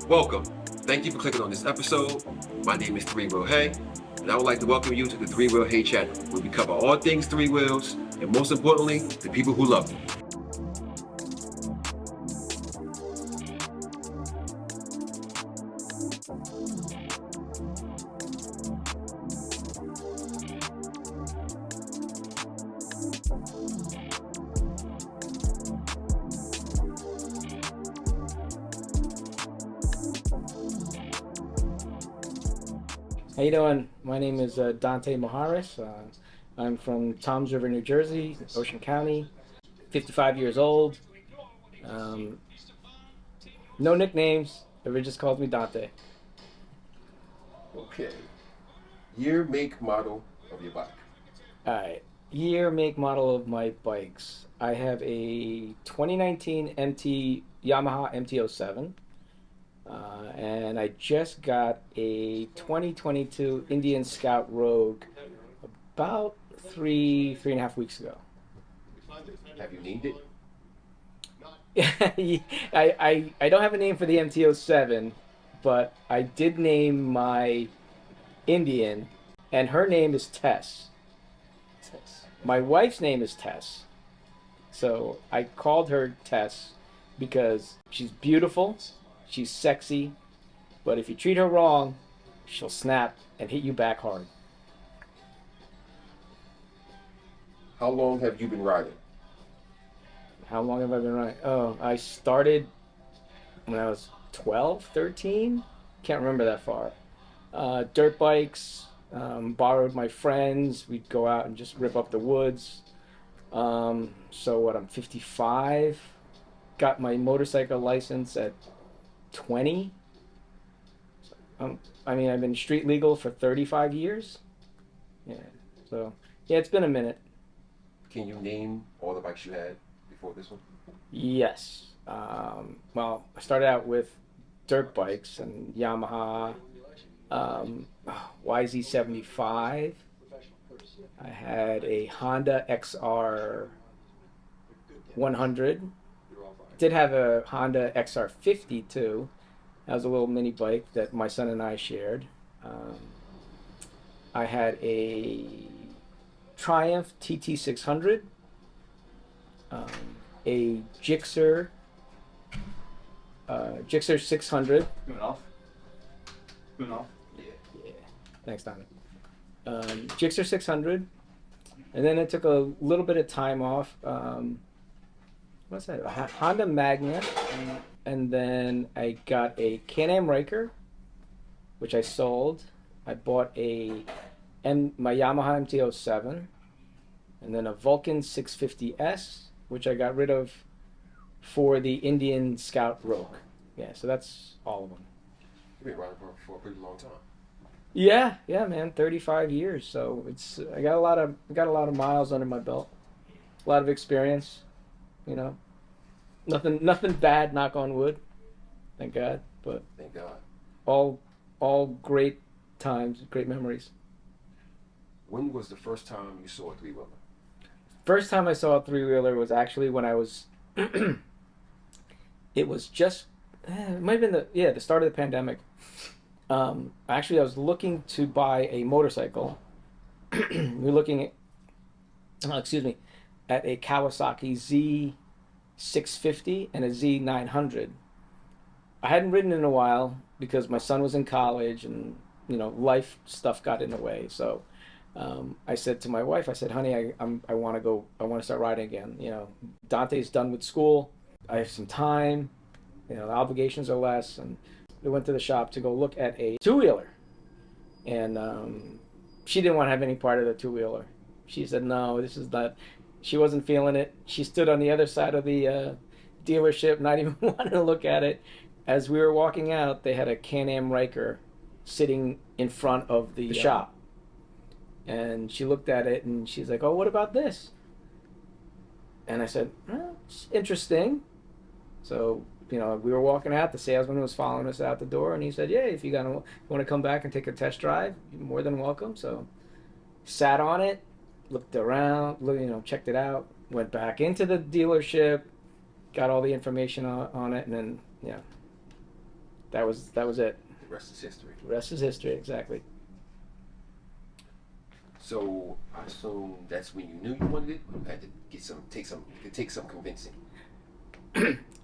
Welcome. Thank you for clicking on this episode. My name is 3WheelLfye, and I would like to welcome you to the 3WheelLfye channel, where we cover all things three wheels, and most importantly, the people who love them. How you doing? My name is Dante Moharis. I'm from Toms River, New Jersey, Ocean County, 55 years old. No nicknames. Everybody just calls me Dante. Okay. Year, make, model of your bike. All right. Year, make, model of my bikes. I have a 2019 Yamaha MT-07. And I just got a 2022 Indian Scout Rogue about three and a half weeks ago. Have you named it? I don't have a name for the MT-07, but I did name my Indian, and her name is Tess. My wife's name is Tess, so I called her Tess because she's beautiful, she's sexy, but if you treat her wrong, she'll snap and hit you back hard. How long have you been riding? How long have I been riding? Oh, I started when I was 12, 13. Can't remember that far. Dirt bikes, borrowed my friends. We'd go out and just rip up the woods. I'm 55. Got my motorcycle license at 20. I've been street legal for 35 years. Yeah, it's been a minute. Can you name all the bikes you had before this one? Yes. Well, I started out with dirt bikes and Yamaha YZ75. I had a Honda XR 100. Did have a Honda XR50 too. That was a little mini bike that my son and I shared. I had a Triumph TT600, a Gixxer 600. Good enough. Yeah. Thanks, Tommy. Gixxer 600, and then it took a little bit of time off. What's that? A Honda Magna, and then I got a Can-Am Ryker, which I sold. I bought my Yamaha MT-07, and then a Vulcan 650S, which I got rid of for the Indian Scout Rogue. Yeah, so that's all of them. You've been riding for a pretty long time. Yeah, man, 35 years. So I got a lot of miles under my belt, a lot of experience. You know, nothing bad. Knock on wood, thank God. But thank God. All great times, great memories. When was the first time you saw a three-wheeler? First time I saw a three-wheeler was actually when I was. It was just. It might have been the start of the pandemic. Actually, I was looking to buy a motorcycle. We were looking at. At a Kawasaki Z650 and a Z900. I hadn't ridden in a while because my son was in college and life stuff got in the way. So I said to my wife, I said, "Honey, I want to start riding again. Dante's done with school. I have some time. The obligations are less." And we went to the shop to go look at a two-wheeler, and she didn't want to have any part of the two-wheeler. She said, "No, this is not." She wasn't feeling it. She stood on the other side of the dealership, not even wanting to look at it. As we were walking out, they had a Can-Am Ryker sitting in front of the shop. And she looked at it and she's like, "Oh, what about this?" And I said, "It's interesting." So, we were walking out. The salesman was following us out the door, and he said, "Yeah, if you want to come back and take a test drive, you're more than welcome." So, sat on it. Looked around, checked it out. went back into the dealership, got all the information on it, and then yeah, that was it. The rest is history. The rest is history, exactly. So I assume that's when you knew you wanted it. Or you had to take some convincing.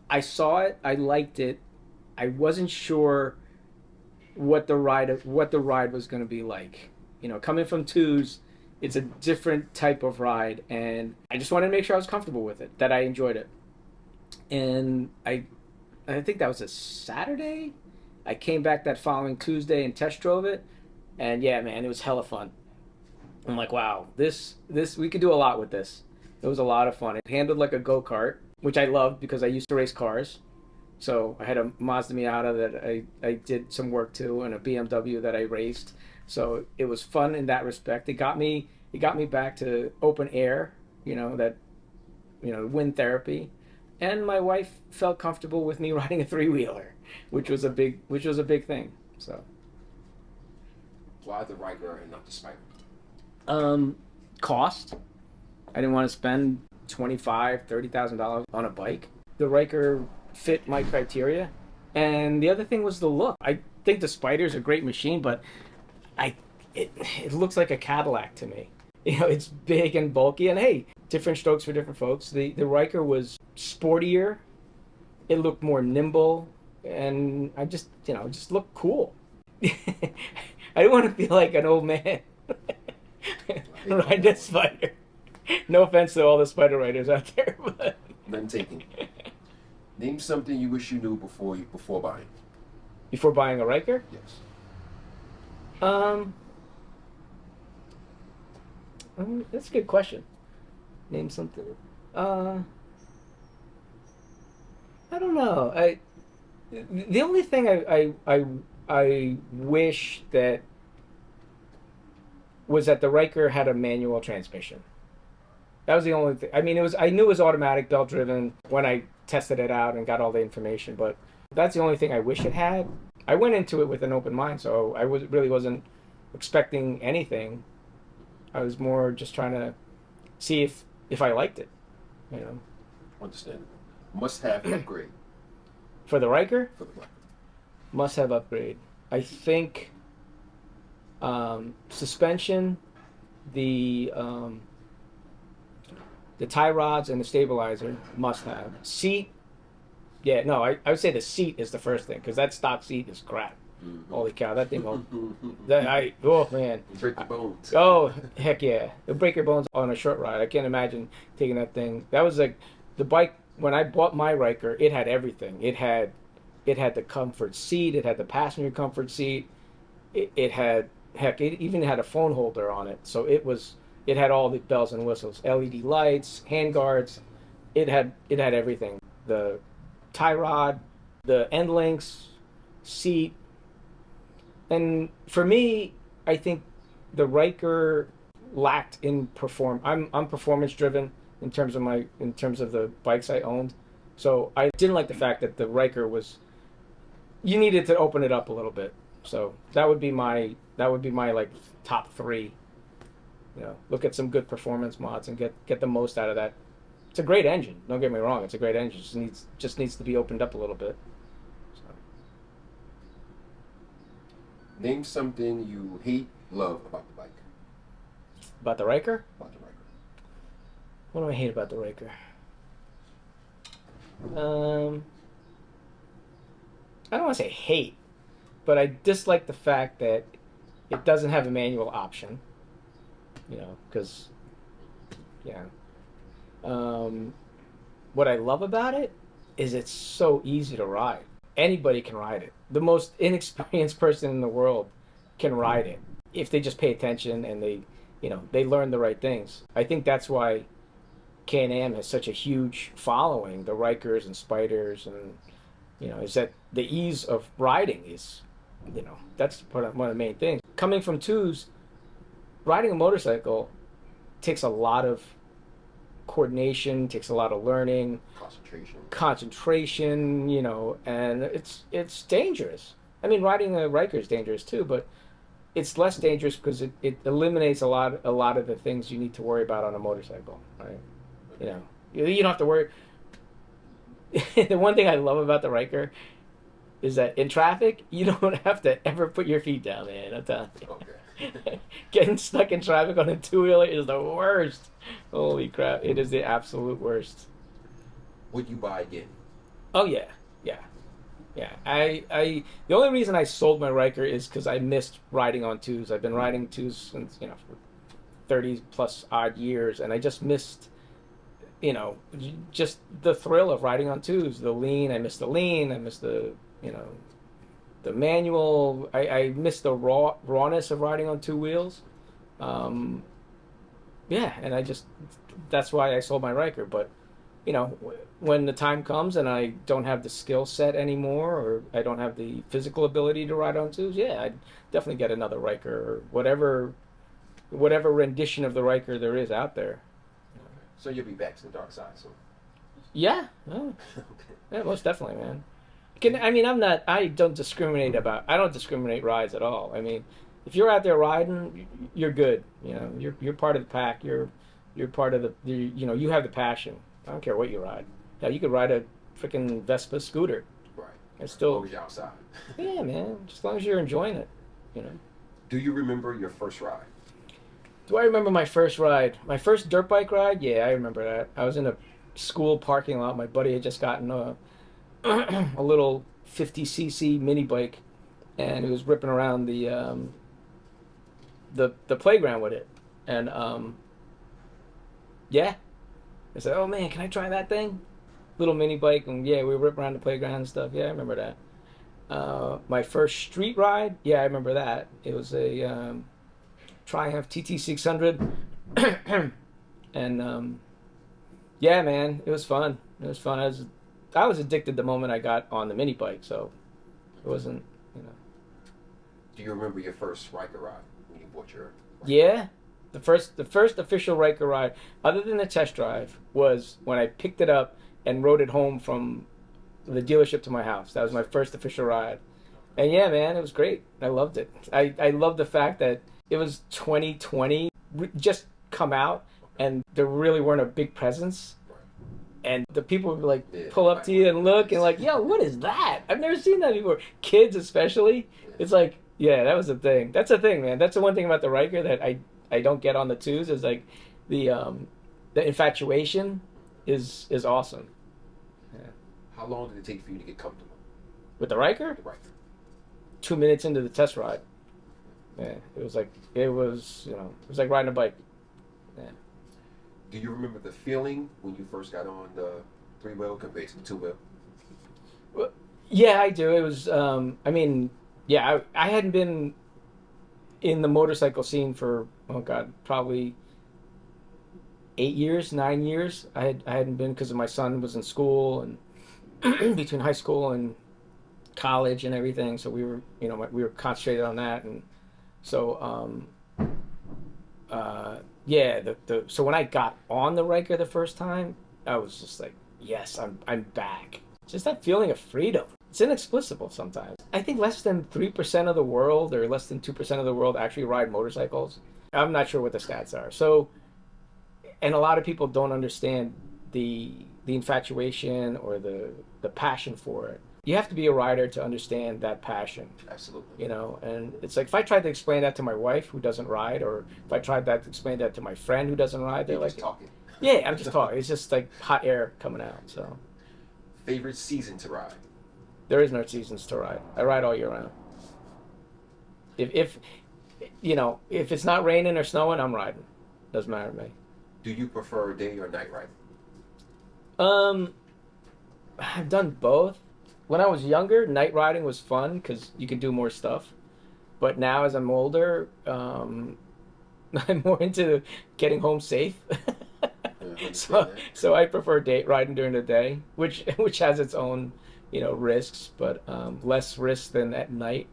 I saw it. I liked it. I wasn't sure what the ride was going to be like. You know, coming from 2's, it's a different type of ride, and I just wanted to make sure I was comfortable with it, that I enjoyed it. And I think that was a Saturday. I came back that following Tuesday and test drove it, and yeah, man, it was hella fun. I'm like, wow, this we could do a lot with this. It was a lot of fun. It handled like a go-kart, which I loved because I used to race cars. So I had a Mazda Miata that I did some work to, and a BMW that I raced. So it was fun in that respect. It got me back to open air, wind therapy, and my wife felt comfortable with me riding a 3-wheeler, which was a big thing. So why the Riker and not the Spider? Cost. I didn't want to spend $25,000-$30,000 on a bike. The Riker fit my criteria, and the other thing was the look. I think the Spider's a great machine, but it looks like a Cadillac to me. It's big and bulky, and hey, different strokes for different folks. The Riker was sportier. It looked more nimble, and I just looked cool. I didn't want to feel like an old man. Ride that Spider. No offense to all the Spider riders out there, but none taken. Name something you wish you knew before buying. Before buying a Riker? Yes. That's a good question. Name something. I don't know. The only thing I wish that was that the Riker had a manual transmission. That was the only thing. I mean, I knew it was automatic, belt driven when I tested it out and got all the information, but that's the only thing I wish it had. I went into it with an open mind, so I really wasn't expecting anything. I was more just trying to see if I liked it, Understandable. Must have upgrade. For the Riker? For the Riker. Must have upgrade. I think suspension, the tie rods and the stabilizer must have. Seat, yeah, no, I would say the seat is the first thing, because that stock seat is crap. Mm-hmm. Holy cow, that thing oh man. Break the bones. Oh, heck yeah. It'll break your bones on a short ride. I can't imagine taking that thing. That was like the bike, when I bought my Riker, it had everything. It had the comfort seat, it had the passenger comfort seat, it had, heck, it even had a phone holder on it. So it had all the bells and whistles, LED lights, hand guards. It had everything. The tie rod, the end links, seat. And for me, I think the Riker lacked in I'm performance driven in terms of the bikes I owned. So I didn't like the fact that the Riker you needed to open it up a little bit. So that would be my like top 3. Look at some good performance mods and get the most out of that. It's a great engine. Don't get me wrong. It's a great engine. It just needs to be opened up a little bit. So. Name something you hate, love about the bike. About the Riker? About the Riker. What do I hate about the Riker? I don't want to say hate, but I dislike the fact that it doesn't have a manual option. Because, yeah. What I love about it is it's so easy to ride. Anybody can ride it. The most inexperienced person in the world can ride it if they just pay attention and they learn the right things. I think that's why K&M has such a huge following, the Rikers and Spiders, and is that the ease of riding is, that's one of the main things. Coming from 2's, riding a motorcycle takes a lot of coordination, takes a lot of learning, concentration, and it's dangerous. I mean, riding a Riker is dangerous too, but it's less dangerous because it eliminates a lot of the things you need to worry about on a motorcycle, right? You know, you don't have to worry. The one thing I love about the Riker is that in traffic, you don't have to ever put your feet down, man. I'm telling you. Okay. Getting stuck in traffic on a two-wheeler is the worst. Holy crap. It is the absolute worst. Would you buy again? Oh, yeah. Yeah. Yeah. The only reason I sold my Riker is because I missed riding on twos. I've been riding twos since, for 30 plus odd years, and I just missed, just the thrill of riding on twos. The lean, I missed the lean, I missed you know, the manual. I miss the rawness of riding on two wheels. Um, yeah, and that's why I sold my Riker. But when the time comes and I don't have the skill set anymore, or I don't have the physical ability to ride on twos, yeah, I'd definitely get another Riker or whatever rendition of the Riker there is out there. So you'll be back to the dark side. So. Yeah, oh, yeah, most definitely, man. I don't discriminate rides at all. I mean, if you're out there riding, you're good. You're part of the pack. You're part of you have the passion. I don't care what you ride. Yeah, you could ride a freaking Vespa scooter. Right. It's still. As long as you're outside. Yeah, man. Just as long as you're enjoying it. Do you remember your first ride? Do I remember my first ride? My first dirt bike ride? Yeah, I remember that. I was in a school parking lot. My buddy had just gotten a little 50cc mini bike, and he was ripping around the playground with it. And yeah, I said, "Oh man, can I try that thing?" Little mini bike, and yeah, we were ripping around the playground and stuff. Yeah, I remember that. My first street ride, yeah, I remember that. It was a Triumph TT600, and yeah, man, it was fun. It was fun. I was addicted the moment I got on the mini bike, so it wasn't. Do you remember your first Riker ride when you bought your? Riker? Yeah, the first official Riker ride, other than the test drive, was when I picked it up and rode it home from the dealership to my house. That was my first official ride, and yeah, man, it was great. I loved it. I loved the fact that it was 2020, just come out, and there really weren't a big presence. And the people would like pull up to you and look and like, yo, what is that? I've never seen that before. Kids especially. It's like, yeah, that was a thing. That's a thing, man. That's the one thing about the Riker that I don't get on the twos is like the infatuation is awesome. Yeah. How long did it take for you to get comfortable? With the Riker? The Riker. 2 minutes into the test ride. Yeah, it was like riding a bike. Yeah. Do you remember the feeling when you first got on the 3-wheel compared to the 2-wheel? Well, yeah, I do. It was, I hadn't been in the motorcycle scene for, oh God, probably 8 years, 9 years. I hadn't been because my son was in school and between high school and college and everything. So we were concentrated on that. And so, yeah, so when I got on the Riker the first time, I was just like, yes, I'm back. Just that feeling of freedom. It's inexplicable sometimes. I think less than 3% of the world or less than 2% of the world actually ride motorcycles. I'm not sure what the stats are. So, and a lot of people don't understand the infatuation or the passion for it. You have to be a rider to understand that passion. Absolutely. And it's like if I tried to explain that to my wife who doesn't ride, or if I tried to explain that to my friend who doesn't ride, they're You're like, just talking. Yeah, I'm just talking. It's just like hot air coming out. So, favorite season to ride? There is no seasons to ride. I ride all year round. If it's not raining or snowing, I'm riding. Doesn't matter to me. Do you prefer day or night riding? I've done both. When I was younger, night riding was fun because you could do more stuff. But now, as I'm older, I'm more into getting home safe. So I prefer date riding during the day, which has its own, risks, but less risks than at night.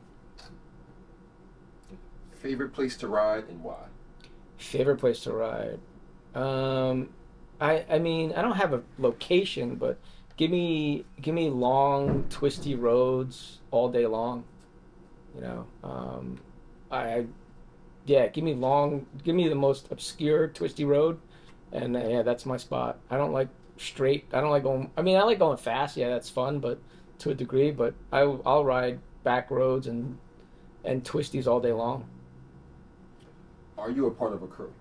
Favorite place to ride and why? Favorite place to ride. I don't have a location, but give me long, twisty roads all day long. Give me the most obscure, twisty road. And yeah, that's my spot. I don't like straight. I don't like going. I mean, I like going fast. Yeah, that's fun, but to a degree. But I'll ride back roads and twisties all day long. Are you a part of a crew?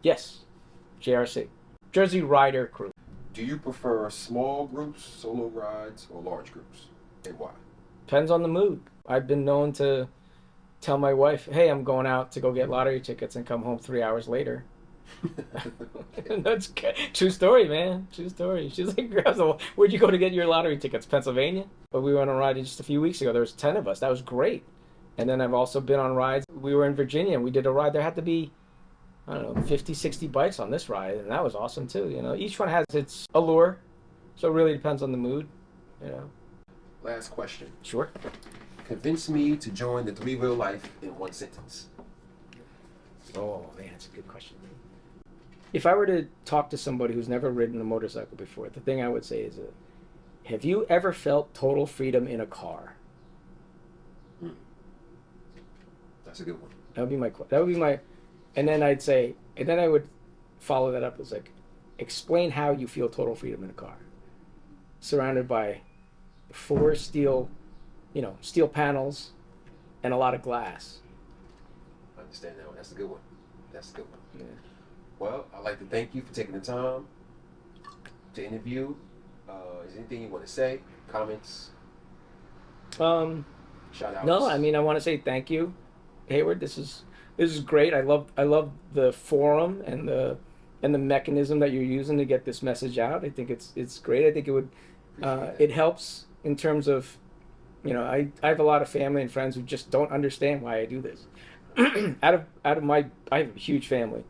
Yes, JRC, Jersey Rider Crew. Do you prefer small groups, solo rides, or large groups, and why? Depends on the mood. I've been known to tell my wife, "Hey, I'm going out to go get lottery tickets," and come home 3 hours later. That's true story, man. True story. She's like, "Where'd you go to get your lottery tickets? Pennsylvania?" But we went on a ride just a few weeks ago. There was 10 of us. That was great. And then I've also been on rides. We were in Virginia and we did a ride. There had to be, I don't know, 50, 60 bikes on this ride, and that was awesome too. You know, each one has its allure, so it really depends on the mood. You know. Last question. Sure. Convince me to join the 3WheelLfye in one sentence. Oh man, that's a good question. If I were to talk to somebody who's never ridden a motorcycle before, the thing I would say is, have you ever felt total freedom in a car? That's a good one. That would be my, and then I'd say, and then I would follow that up as like, explain how you feel total freedom in a car. Surrounded by four steel panels and a lot of glass. I understand that one. That's a good one. That's a good one. Yeah. Well, I'd like to thank you for taking the time to interview. Is there anything you want to say? Comments? Shout outs? No, I mean, I want to say thank you, Hayward. This is great. I love the forum and the mechanism that you're using to get this message out. I think it's great. I think it helps in terms of, I have a lot of family and friends who just don't understand why I do this. I have a huge family.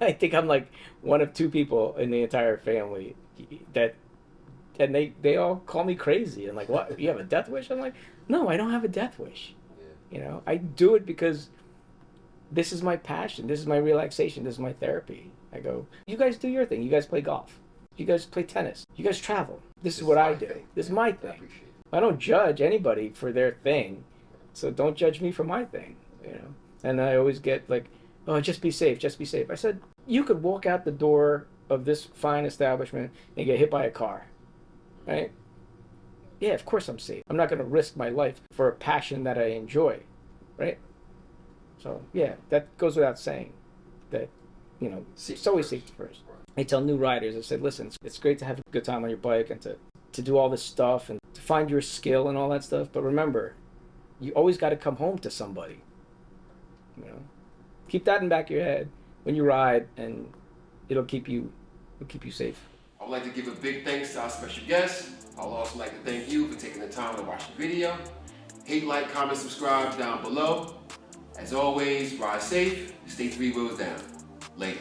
I think I'm like one of two people in the entire family and they all call me crazy and like, what, you have a death wish? I'm like, no, I don't have a death wish. Yeah. I do it because this is my passion. This is my relaxation. This is my therapy. I go, you guys do your thing. You guys play golf. You guys play tennis. You guys travel. This is what I do. This is my thing. I don't judge anybody for their thing. So don't judge me for my thing, And I always get like, oh, just be safe, just be safe. I said, you could walk out the door of this fine establishment and get hit by a car, right? Yeah, of course I'm safe. I'm not going to risk my life for a passion that I enjoy, right? So, yeah, that goes without saying that, it's always safety first. I tell new riders, I said, listen, it's great to have a good time on your bike and to do all this stuff and to find your skill and all that stuff. But remember, you always got to come home to somebody, Keep that in the back of your head when you ride, and it'll keep you safe. I would like to give a big thanks to our special guest. I would also like to thank you for taking the time to watch the video. Hate, like, comment, subscribe down below. As always, ride safe, stay 3 wheels down. Later.